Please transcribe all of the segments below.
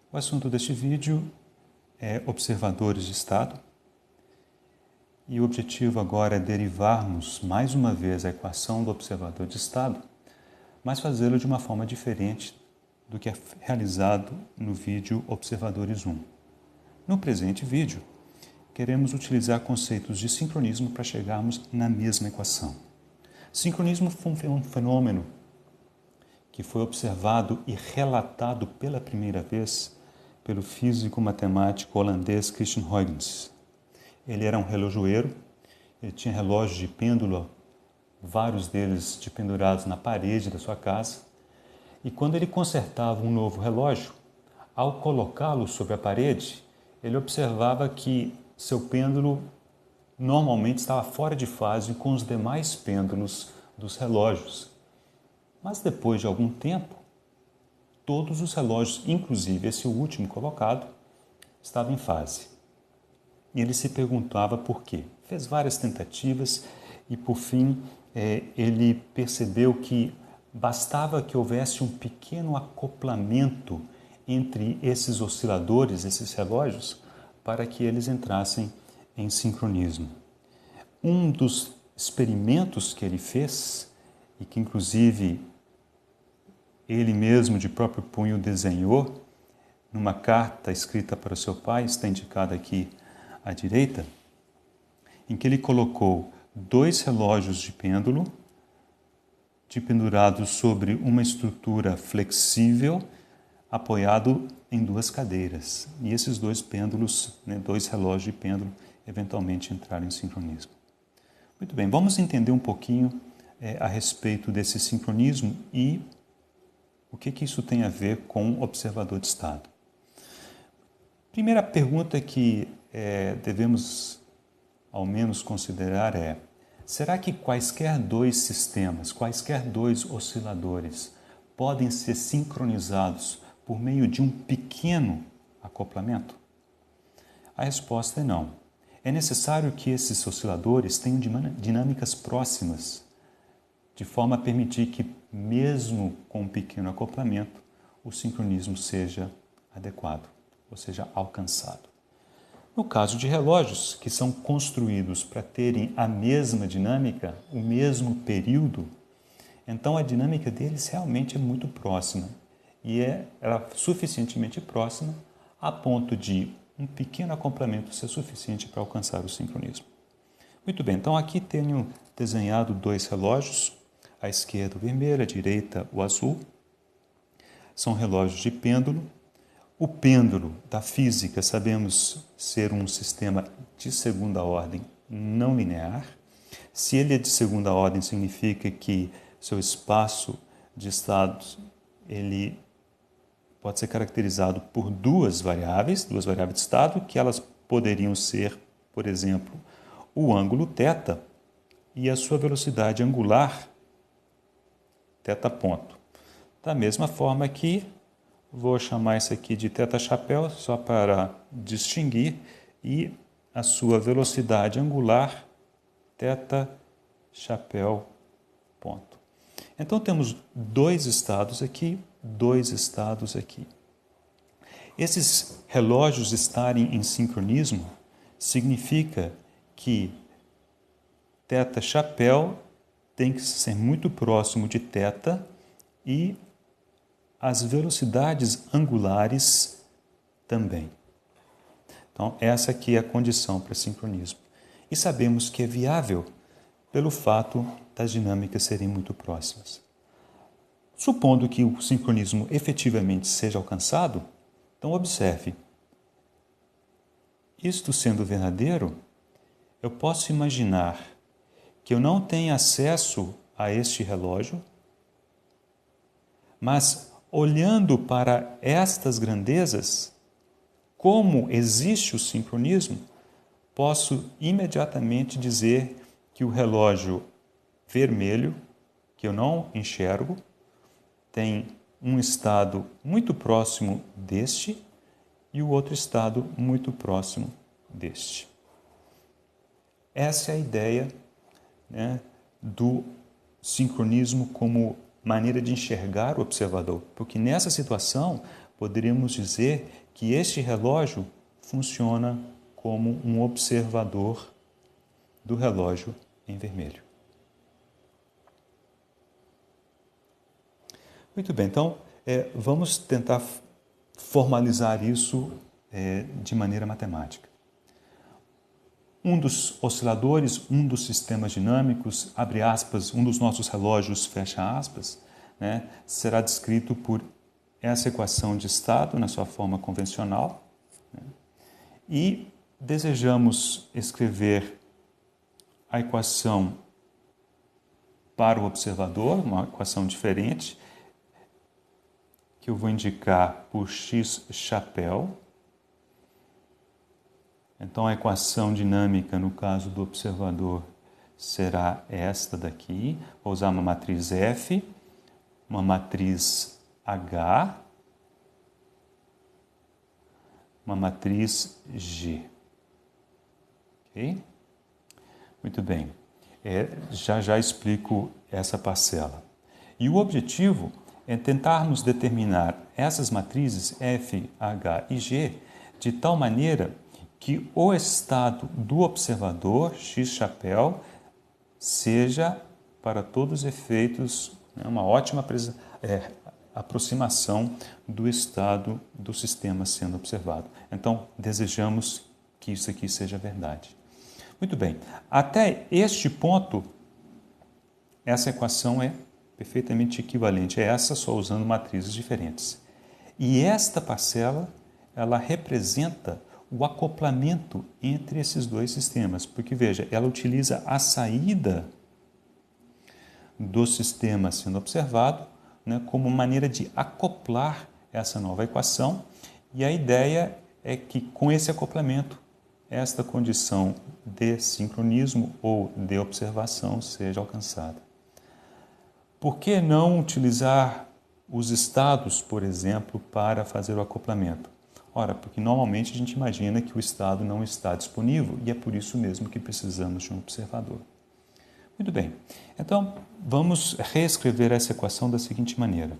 O assunto deste vídeo é observadores de estado e o objetivo agora é derivarmos mais uma vez a equação do observador de estado, mas fazê-lo de uma forma diferente do que é realizado no vídeo Observadores 1. No presente vídeo, queremos utilizar conceitos de sincronismo para chegarmos na mesma equação. Sincronismo foi um fenômeno que foi observado e relatado pela primeira vez pelo físico matemático holandês Christian Huygens. Ele era um relojoeiro, ele tinha relógios de pêndulo, vários deles pendurados na parede da sua casa, e quando ele consertava um novo relógio, ao colocá-lo sobre a parede, ele observava que seu pêndulo normalmente estava fora de fase com os demais pêndulos dos relógios. Mas depois de algum tempo, todos os relógios, inclusive esse último colocado, estavam em fase. E ele se perguntava por quê. Fez várias tentativas e, por fim, ele percebeu que bastava que houvesse um pequeno acoplamento entre esses osciladores, esses relógios, para que eles entrassem em sincronismo. Um dos experimentos que ele fez, e que inclusive ele mesmo de próprio punho desenhou, numa carta escrita para o seu pai, está indicada aqui à direita, em que ele colocou 2 relógios de pêndulo pendurados sobre uma estrutura flexível, apoiado em 2 cadeiras. E esses 2 pêndulos, 2 relógios de pêndulo, eventualmente entraram em sincronismo. Muito bem, vamos entender um pouquinho a respeito desse sincronismo e o que isso tem a ver com o observador de estado. Primeira pergunta que devemos ao menos considerar é: será que quaisquer 2 sistemas, quaisquer 2 osciladores podem ser sincronizados por meio de um pequeno acoplamento? A resposta é não. É necessário que esses osciladores tenham dinâmicas próximas, de forma a permitir que, mesmo com um pequeno acoplamento, o sincronismo seja adequado, ou seja, alcançado. No caso de relógios que são construídos para terem a mesma dinâmica, o mesmo período, então a dinâmica deles realmente é muito próxima e ela suficientemente próxima a ponto de um pequeno acoplamento ser suficiente para alcançar o sincronismo. Muito bem, então aqui tenho desenhado 2 relógios, à esquerda o vermelho, à direita o azul. São relógios de pêndulo. O pêndulo da física sabemos ser um sistema de segunda ordem não linear. Se ele é de segunda ordem, significa que seu espaço de estados ele pode ser caracterizado por 2 variáveis de estado, que elas poderiam ser, por exemplo, o ângulo θ e a sua velocidade angular θ ponto. Da mesma forma que vou chamar isso aqui de θ chapéu, só para distinguir, e a sua velocidade angular θ chapéu ponto. Então temos 2 estados aqui, 2 estados aqui. Esses relógios estarem em sincronismo significa que θ chapéu tem que ser muito próximo de θ e as velocidades angulares também. Então, essa aqui é a condição para sincronismo. E sabemos que é viável pelo fato das dinâmicas serem muito próximas. Supondo que o sincronismo efetivamente seja alcançado, então observe. Isto sendo verdadeiro, eu posso imaginar que eu não tenha acesso a este relógio, mas olhando para estas grandezas, como existe o sincronismo, posso imediatamente dizer que o relógio vermelho, que eu não enxergo, tem um estado muito próximo deste e o outro estado muito próximo deste. Essa é a ideia, do sincronismo como maneira de enxergar o observador, porque nessa situação poderíamos dizer que este relógio funciona como um observador do relógio em vermelho. Muito bem, então vamos tentar formalizar isso de maneira matemática. Um dos osciladores, um dos sistemas dinâmicos, abre aspas, um dos nossos relógios, fecha aspas, né, será descrito por essa equação de estado na sua forma convencional, né, e desejamos escrever a equação para o observador, uma equação diferente, que eu vou indicar por x chapéu. Então, a equação dinâmica, no caso do observador, será esta daqui. Vou usar uma matriz F, uma matriz H, uma matriz G. Ok? Muito bem. Já explico essa parcela. E o objetivo é tentarmos determinar essas matrizes F, H e G de tal maneira que o estado do observador, x chapéu, seja, para todos os efeitos, uma ótima aproximação do estado do sistema sendo observado. Então, desejamos que isso aqui seja verdade. Muito bem. Até este ponto, essa equação é perfeitamente equivalente a essa, só usando matrizes diferentes. E esta parcela, ela representa o acoplamento entre esses dois sistemas, porque, veja, ela utiliza a saída do sistema sendo observado, né, como maneira de acoplar essa nova equação, e a ideia é que, com esse acoplamento, esta condição de sincronismo ou de observação seja alcançada. Por que não utilizar os estados, por exemplo, para fazer o acoplamento? Ora, porque normalmente a gente imagina que o estado não está disponível e é por isso mesmo que precisamos de um observador. Muito bem, então vamos reescrever essa equação da seguinte maneira.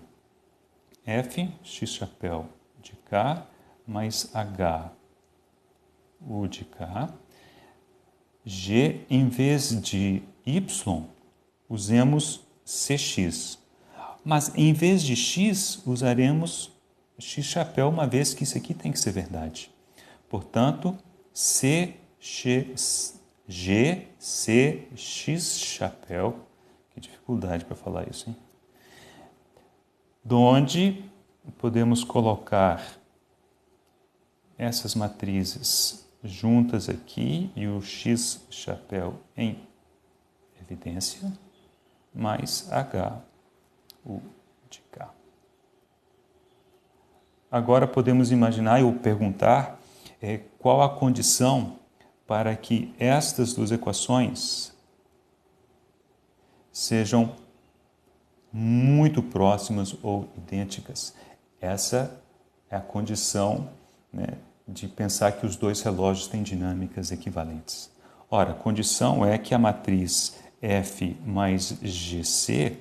F, x chapéu de K, mais H, U de K. G, em vez de Y, usemos Cx. Mas em vez de X, usaremos x chapéu, uma vez que isso aqui tem que ser verdade. Portanto, G, C, x chapéu. Que dificuldade para falar isso, hein? Donde podemos colocar essas matrizes juntas aqui e o x chapéu em evidência, mais H, U de K. Agora podemos imaginar ou perguntar qual a condição para que estas duas equações sejam muito próximas ou idênticas. Essa é a condição, né, de pensar que os dois relógios têm dinâmicas equivalentes. Ora, a condição é que a matriz F mais GC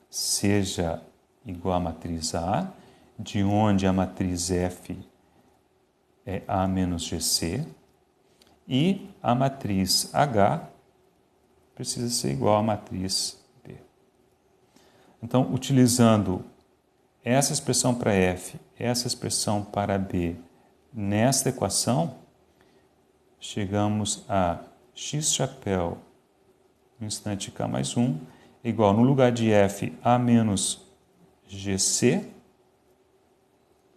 seja igual à matriz A, de onde a matriz F é A menos GC, e a matriz H precisa ser igual à matriz B. Então, utilizando essa expressão para F, essa expressão para B, nesta equação, chegamos a x chapéu no instante K mais 1, igual, no lugar de F, A menos GC,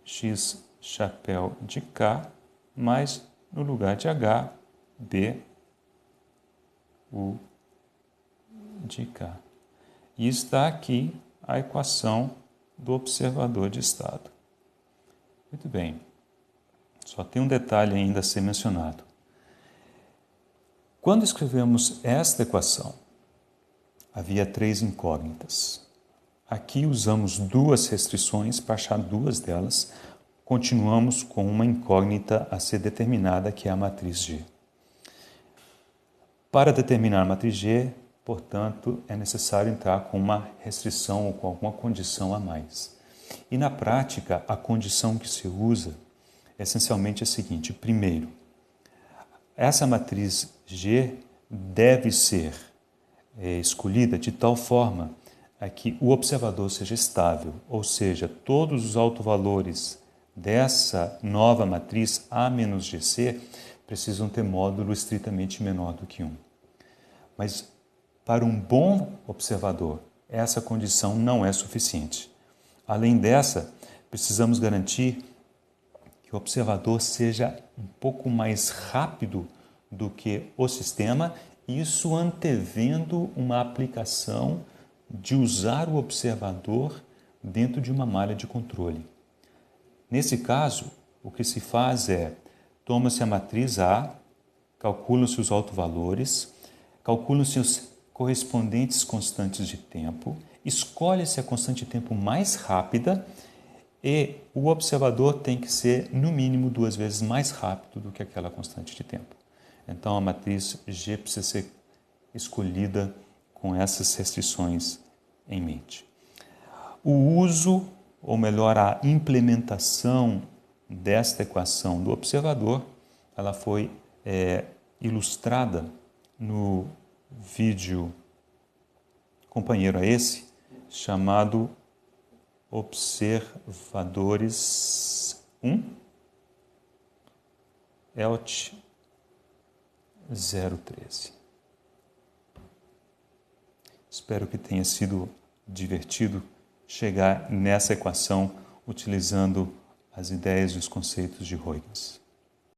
x chapéu de K, mais no lugar de H, B, U de K. E está aqui a equação do observador de estado. Muito bem. Só tem um detalhe ainda a ser mencionado. Quando escrevemos esta equação, havia 3 incógnitas. Aqui usamos 2 restrições para achar 2 delas. Continuamos com uma incógnita a ser determinada, que é a matriz G. Para determinar a matriz G, portanto, é necessário entrar com uma restrição ou com alguma condição a mais. E na prática, a condição que se usa é essencialmente a seguinte: primeiro, essa matriz G deve ser escolhida de tal forma que o observador seja estável, ou seja, todos os autovalores dessa nova matriz A-GC precisam ter módulo estritamente menor do que 1. Mas para um bom observador, essa condição não é suficiente. Além dessa, precisamos garantir que o observador seja um pouco mais rápido do que o sistema, isso antevendo uma aplicação de usar o observador dentro de uma malha de controle. Nesse caso, o que se faz é, toma-se a matriz A, calculam-se os autovalores, calculam-se os correspondentes constantes de tempo, escolhe-se a constante de tempo mais rápida e o observador tem que ser, no mínimo, 2 vezes mais rápido do que aquela constante de tempo. Então, a matriz G precisa ser escolhida com essas restrições em mente. O uso, ou melhor, a implementação desta equação do observador, ela foi ilustrada no vídeo companheiro a esse, chamado Observadores 1, ELT 013. Espero que tenha sido divertido chegar nessa equação utilizando as ideias e os conceitos de Huygens.